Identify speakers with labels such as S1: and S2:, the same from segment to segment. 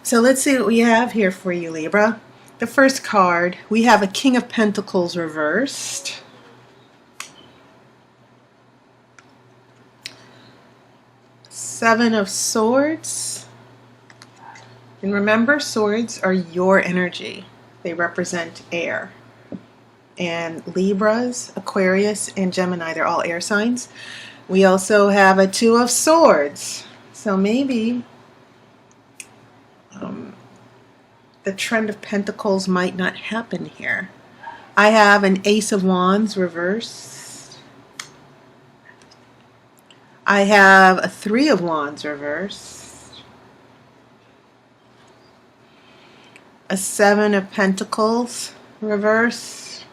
S1: So let's see what we have here for you, Libra. The first card, we have a King of Pentacles reversed. Seven of Swords. And remember, swords are your energy. They represent air. And Libras, Aquarius, and Gemini, they're all air signs. We also have a Two of Swords. So maybe the trend of Pentacles might not happen here. I have an Ace of Wands reversed. I have a Three of Wands reversed. A Seven of Pentacles reversed.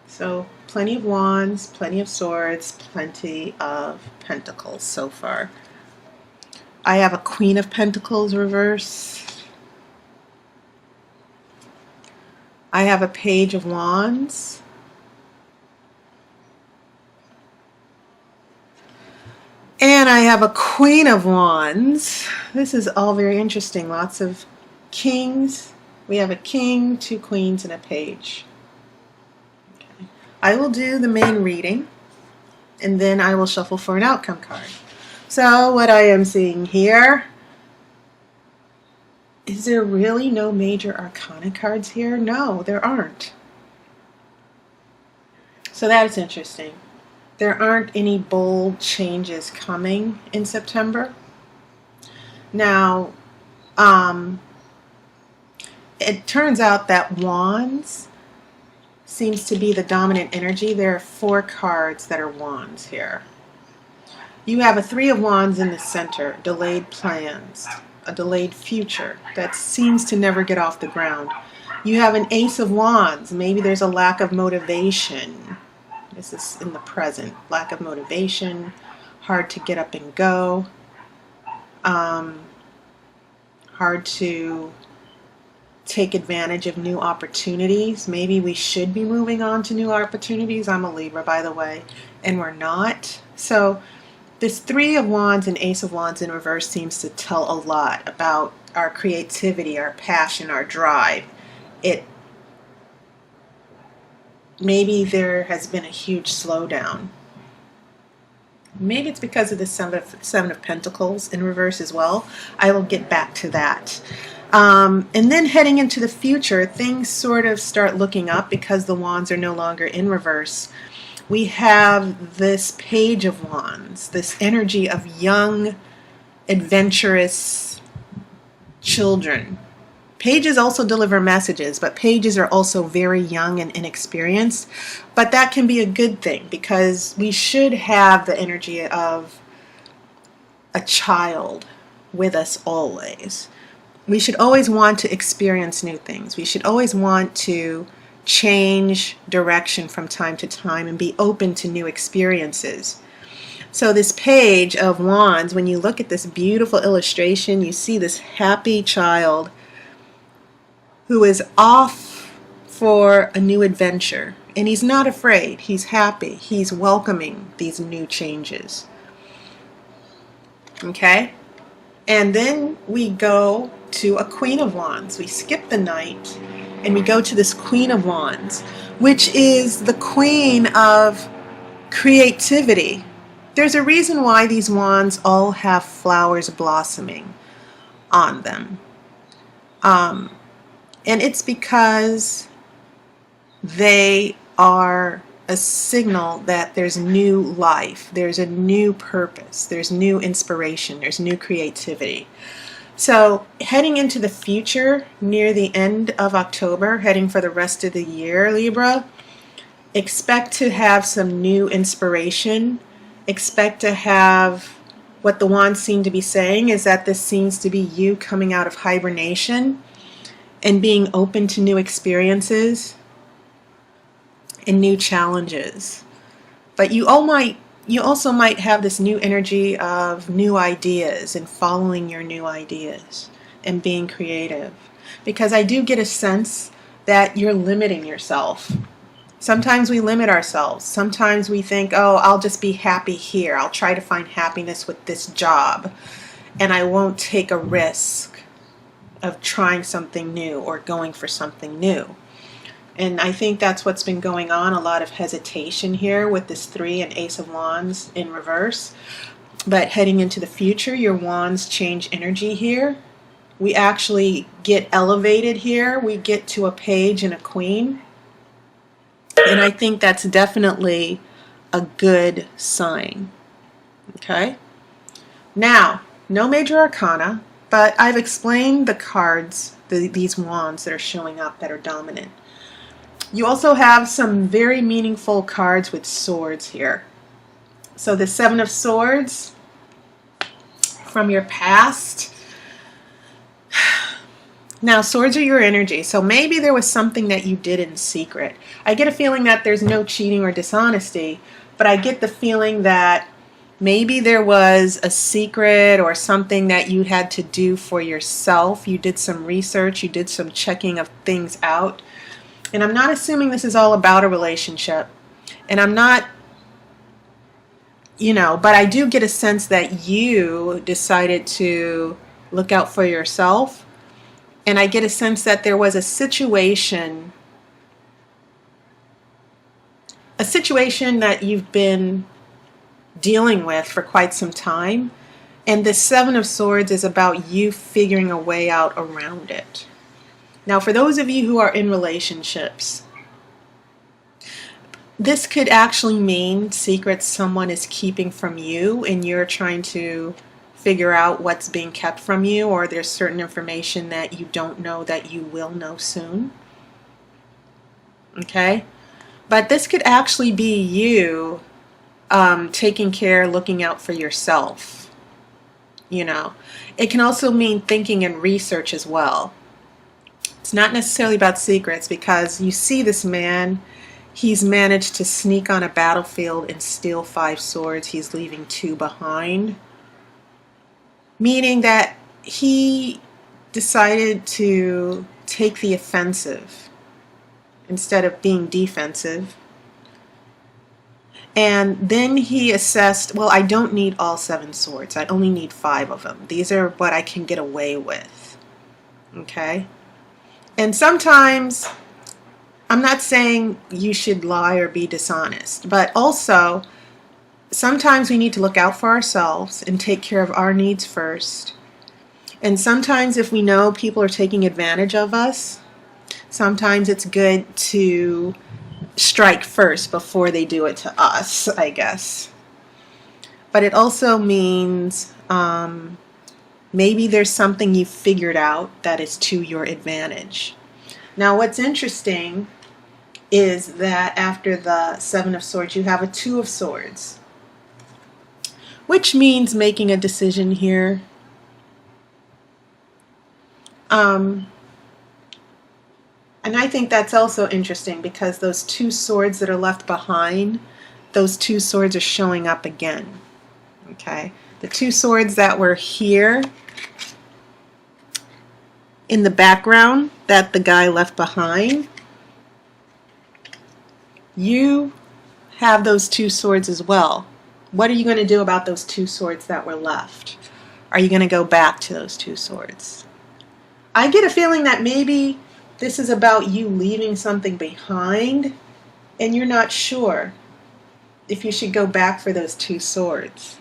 S1: So plenty of Wands, plenty of Swords, plenty of Pentacles so far. I have a Queen of Pentacles reversed. I have a Page of Wands. And I have a Queen of Wands. This is all very interesting. Lots of kings. We have a king, two queens, and a page. Okay. I will do the main reading, and then I will shuffle for an outcome card. So what I am seeing here, is there really no major arcana cards here? No, there aren't. So that is interesting. There aren't any bold changes coming in September. Now, it turns out that Wands seems to be the dominant energy. There are four cards that are Wands here. You have a Three of Wands in the center, delayed plans, a delayed future that seems to never get off the ground. You have an Ace of Wands. Maybe there's a lack of motivation. This is in the present. Lack of motivation, hard to get up and go, hard to take advantage of new opportunities. Maybe we should be moving on to new opportunities. I'm a Libra, by the way, and we're not. So this Three of Wands and Ace of Wands in reverse seems to tell a lot about our creativity, our passion, our drive. Maybe there has been a huge slowdown. Maybe it's because of the Seven of Pentacles in reverse as well. I will get back to that. And then heading into the future, things sort of start looking up because the Wands are no longer in reverse. We have this Page of Wands, this energy of young, adventurous children. Pages also deliver messages, but pages are also very young and inexperienced. But that can be a good thing because we should have the energy of a child with us always. We should always want to experience new things. We should always want to change direction from time to time and be open to new experiences. So this Page of Wands, when you look at this beautiful illustration, you see this happy child who is off for a new adventure. And he's not afraid. He's happy. He's welcoming these new changes. Okay? And then we go to a Queen of Wands. We skip the Knight and we go to this Queen of Wands, which is the queen of creativity. There's a reason why these wands all have flowers blossoming on them. And it's because they are a signal that there's new life, there's a new purpose, there's new inspiration, there's new creativity. So heading into the future, near the end of October, heading for the rest of the year, Libra, expect to have some new inspiration. Expect to have, what the wands seem to be saying is that this seems to be you coming out of hibernation and being open to new experiences and new challenges. But you also might have this new energy of new ideas and following your new ideas and being creative. Because I do get a sense that you're limiting yourself. Sometimes we limit ourselves. Sometimes we think, oh, I'll just be happy here. I'll try to find happiness with this job and I won't take a risk of trying something new or going for something new. And I think that's what's been going on, a lot of hesitation here with this 3 and Ace of Wands in reverse. But heading into the future, your wands change energy here. We actually get elevated here. We get to a page and a queen. And I think that's definitely a good sign. Okay? Now, no major arcana, but I've explained the cards, these wands that are showing up that are dominant. You also have some very meaningful cards with swords here. So the 7 of Swords from your past. Now, swords are your energy, so maybe there was something that you did in secret. I get a feeling that there's no cheating or dishonesty, but I get the feeling that maybe there was a secret or something that you had to do for yourself. You did some research, you did some checking of things out. And I'm not assuming this is all about a relationship. And I'm not, but I do get a sense that you decided to look out for yourself. And I get a sense that there was a situation that you've been dealing with for quite some time. And the 7 of Swords is about you figuring a way out around it. Now, for those of you who are in relationships, this could actually mean secrets someone is keeping from you and you're trying to figure out what's being kept from you, or there's certain information that you don't know that you will know soon. Okay? But this could actually be you taking care, looking out for yourself. It can also mean thinking and research as well. It's not necessarily about secrets, because you see this man, he's managed to sneak on a battlefield and steal 5 swords. He's leaving 2 behind. Meaning that he decided to take the offensive instead of being defensive. And then he assessed, well, I don't need all 7 swords. I only need 5 of them. These are what I can get away with. Okay? And sometimes, I'm not saying you should lie or be dishonest, but also sometimes we need to look out for ourselves and take care of our needs first. And sometimes if we know people are taking advantage of us, sometimes it's good to strike first before they do it to us, I guess. But it also means maybe there's something you figured out that is to your advantage. Now, what's interesting is that after the 7 of Swords, you have a 2 of Swords, which means making a decision here. And I think that's also interesting, because those 2 swords that are left behind, those 2 swords are showing up again. Okay? The 2 swords that were here in the background that the guy left behind, you have those 2 swords as well. What are you going to do about those 2 swords that were left? Are you going to go back to those 2 swords? I get a feeling that maybe this is about you leaving something behind and you're not sure if you should go back for those 2 swords.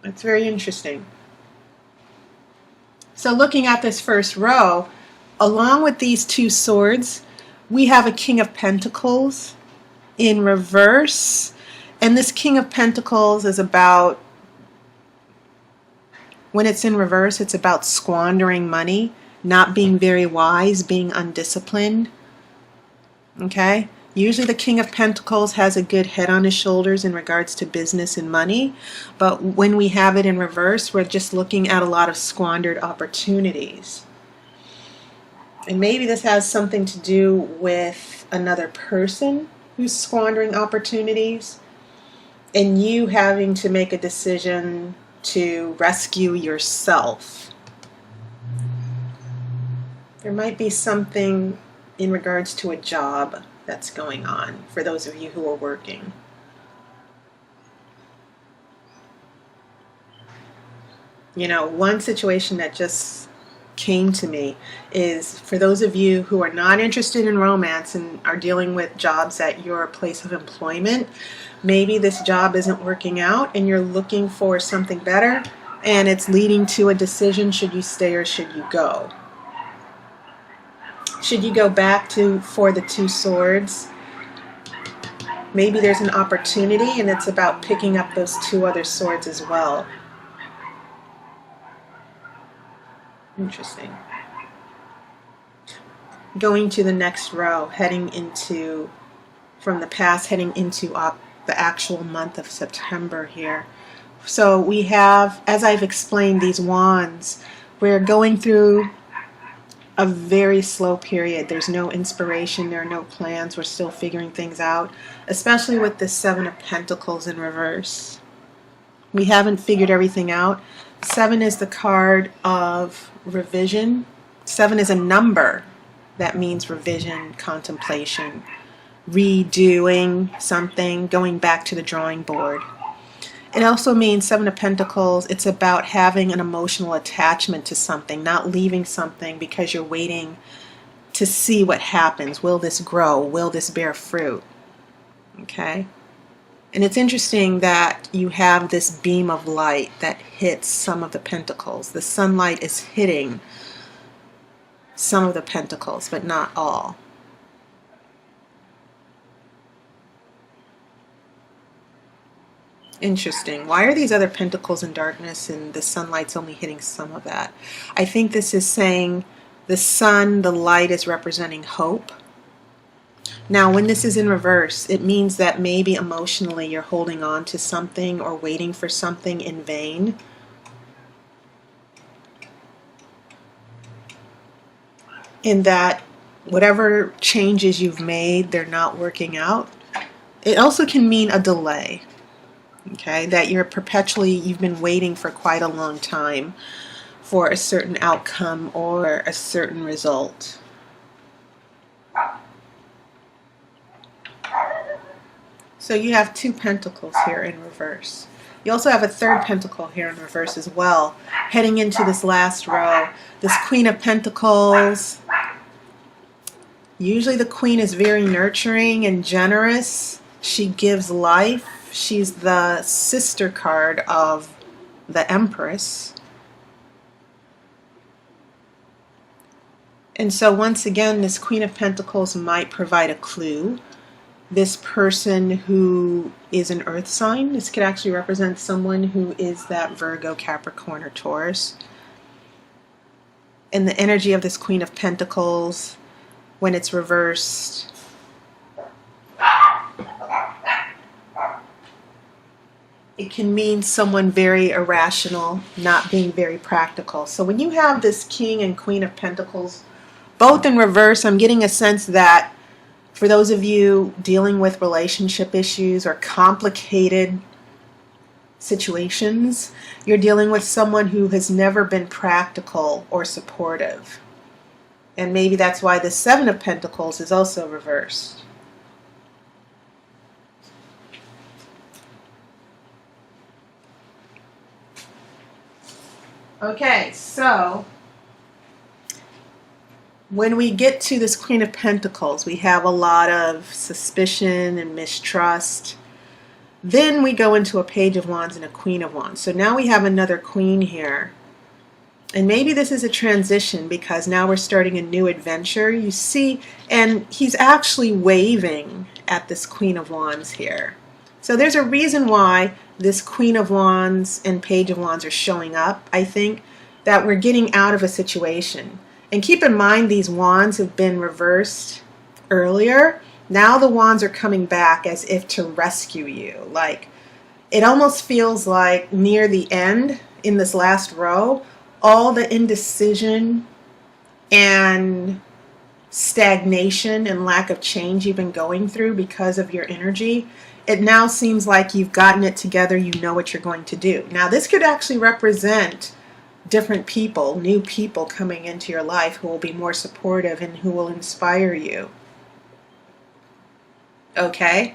S1: That's very interesting. So looking at this first row, along with these 2 swords, we have a King of Pentacles in reverse. And this King of Pentacles is about, when it's in reverse, it's about squandering money, not being very wise, being undisciplined. Okay? Usually the King of Pentacles has a good head on his shoulders in regards to business and money. But when we have it in reverse, we're just looking at a lot of squandered opportunities. And maybe this has something to do with another person who's squandering opportunities, and you having to make a decision to rescue yourself. There might be something in regards to a job that's going on for those of you who are working. You know, one situation that just came to me is for those of you who are not interested in romance and are dealing with jobs at your place of employment. Maybe this job isn't working out and you're looking for something better, and it's leading to a decision: should you stay or should you go? Should you go back to for the Two Swords? Maybe there's an opportunity and it's about picking up those two other swords as well. Interesting. Going to the next row, heading into, from the past, heading into the actual month of September here. So we have, as I've explained, these wands. We're going through a very slow period. There's no inspiration, there are no plans, we're still figuring things out, especially with the Seven of Pentacles in reverse. We haven't figured everything out. 7 is the card of revision. 7 is a number that means revision, contemplation, redoing something, going back to the drawing board. It also means 7 of Pentacles, it's about having an emotional attachment to something, not leaving something because you're waiting to see what happens. Will this grow? Will this bear fruit? Okay? And it's interesting that you have this beam of light that hits some of the pentacles. The sunlight is hitting some of the pentacles, but not all. Interesting. Why are these other pentacles in darkness and the sunlight's only hitting some of that? I think this is saying the sun, the light, is representing hope. Now, when this is in reverse, it means that maybe emotionally you're holding on to something or waiting for something in vain. In that whatever changes you've made, they're not working out. It also can mean a delay. Okay, that you've been waiting for quite a long time for a certain outcome or a certain result. So you have 2 pentacles here in reverse. You also have a 3rd pentacle here in reverse as well, heading into this last row. This Queen of Pentacles. Usually the Queen is very nurturing and generous. She gives life. She's the sister card of the Empress. And so once again, this Queen of Pentacles might provide a clue. This person who is an earth sign, this could actually represent someone who is that Virgo, Capricorn, or Taurus. And the energy of this Queen of Pentacles, when it's reversed, it can mean someone very irrational, not being very practical. So when you have this King and Queen of Pentacles both in reverse, I'm getting a sense that for those of you dealing with relationship issues or complicated situations, you're dealing with someone who has never been practical or supportive. And maybe that's why the 7 of Pentacles is also reversed. Okay, so when we get to this Queen of Pentacles, we have a lot of suspicion and mistrust. Then we go into a Page of Wands and a Queen of Wands. So now we have another Queen here. And maybe this is a transition because now we're starting a new adventure. You see, and he's actually waving at this Queen of Wands here. So there's a reason why this Queen of Wands and Page of Wands are showing up. I think that we're getting out of a situation. And keep in mind, these wands have been reversed earlier. Now the wands are coming back as if to rescue you. Like, it almost feels like near the end, in this last row, all the indecision and stagnation and lack of change you've been going through because of your energy, it now seems like you've gotten it together, you know what you're going to do. Now this could actually represent different people, new people coming into your life who will be more supportive and who will inspire you. Okay?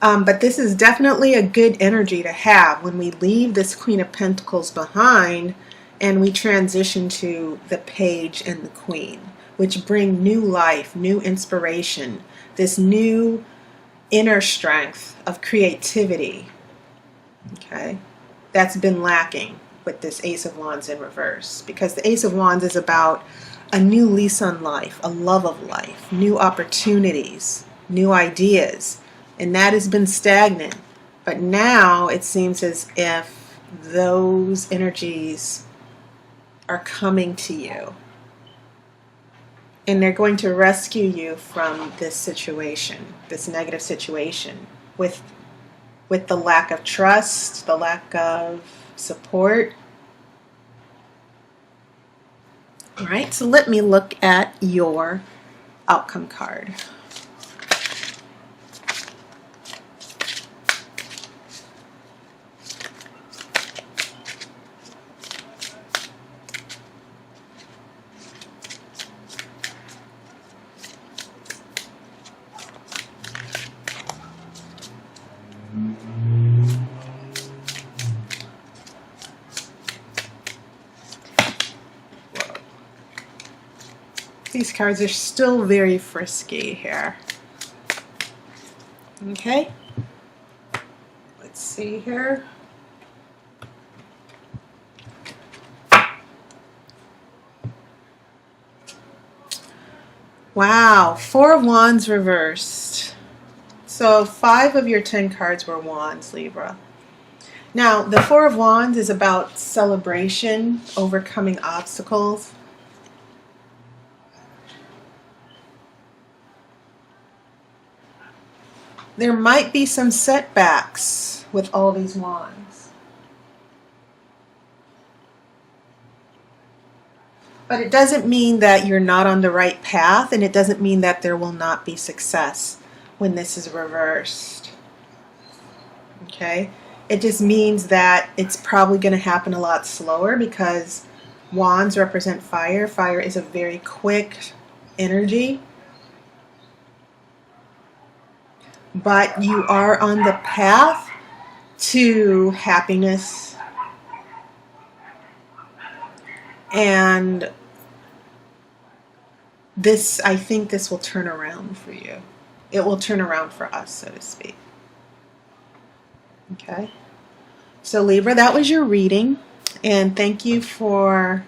S1: But this is definitely a good energy to have when we leave this Queen of Pentacles behind. and we transition to the Page and the Queen, which bring new life, new inspiration, this new inner strength of creativity, okay, that's been lacking with this Ace of Wands in reverse, because the Ace of Wands is about a new lease on life, a love of life, new opportunities, new ideas, and that has been stagnant. But now it seems as if those energies are coming to you, and they're going to rescue you from this situation, this negative situation, with the lack of trust, the lack of support. All right, so let me look at your outcome card. These cards are still very frisky here. Okay, let's see here. Wow, 4 of Wands reversed. So 5 of your 10 cards were Wands, Libra. Now, the 4 of Wands is about celebration, overcoming obstacles. There might be some setbacks with all these wands. But it doesn't mean that you're not on the right path, and it doesn't mean that there will not be success when this is reversed. Okay? It just means that it's probably going to happen a lot slower, because wands represent fire. Fire is a very quick energy. But you are on the path to happiness, and this, I think this will turn around for you. It will turn around for us, so to speak. Okay, so Libra, that was your reading, and thank you for,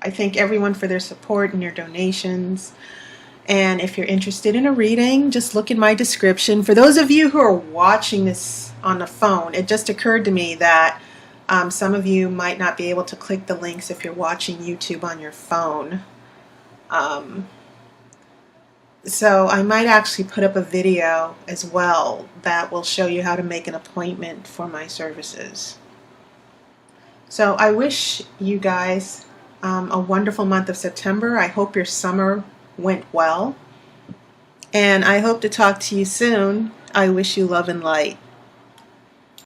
S1: I thank everyone for their support and your donations. And if you're interested in a reading, just look in my description. For those of you who are watching this on the phone, it just occurred to me that some of you might not be able to click the links if you're watching YouTube on your phone. So I might actually put up a video as well that will show you how to make an appointment for my services. So I wish you guys a wonderful month of September. I hope your summer went well, and I hope to talk to you soon. I wish you love and light.